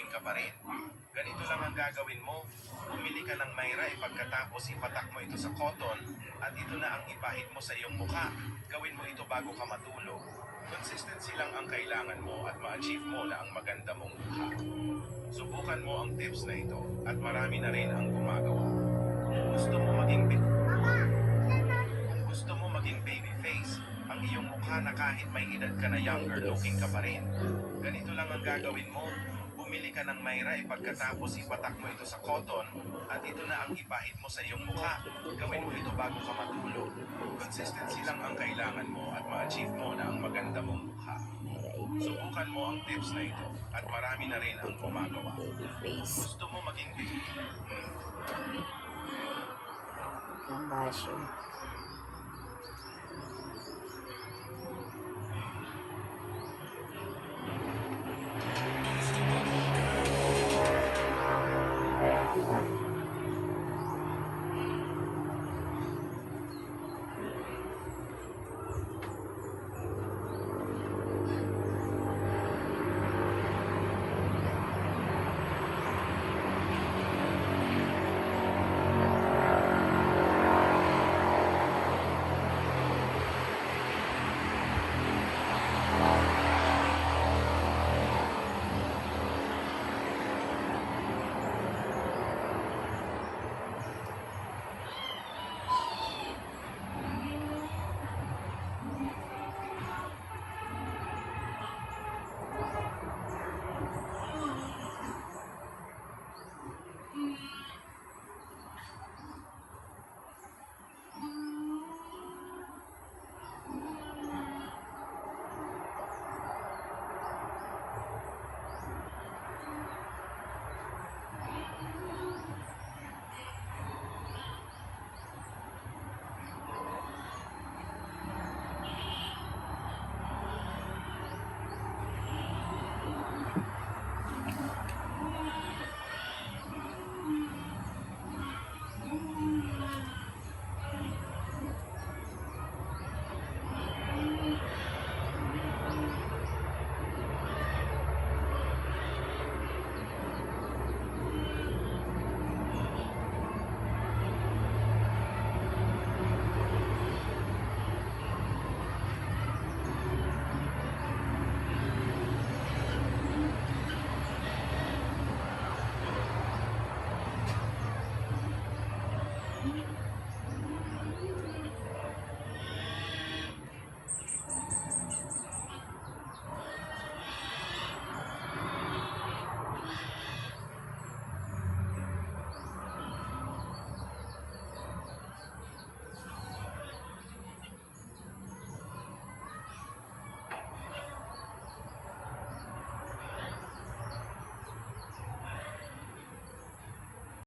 ka pa rin. Ganito lang ang gagawin mo. Bumili ka ng Myra pagkatapos ipatak mo ito sa cotton at ito na ang ipahid mo sa iyong mukha. Gawin mo ito bago ka matulog. Consistency lang ang kailangan mo at ma-achieve mo na ang maganda mong mukha. Subukan mo ang tips na ito at marami na rin ang gumagawa. Kung gusto mo maging baby face, ang iyong mukha na kahit may edad ka na younger looking ka pa rin. Ganito lang ang gagawin mo. Bumili ka ng Myra pagkatapos ipatak mo ito sa cotton at ito na ang ipahid mo sa iyong mukha. Gawin mo ito bago ka matulog. Consistency lang ang kailangan mo at ma-achieve mo na ang maganda mong mukha. Subukan mo ang tips na ito at marami na rin ang gumagawa. Baby face. Gusto mo maging baby? Ang basyo.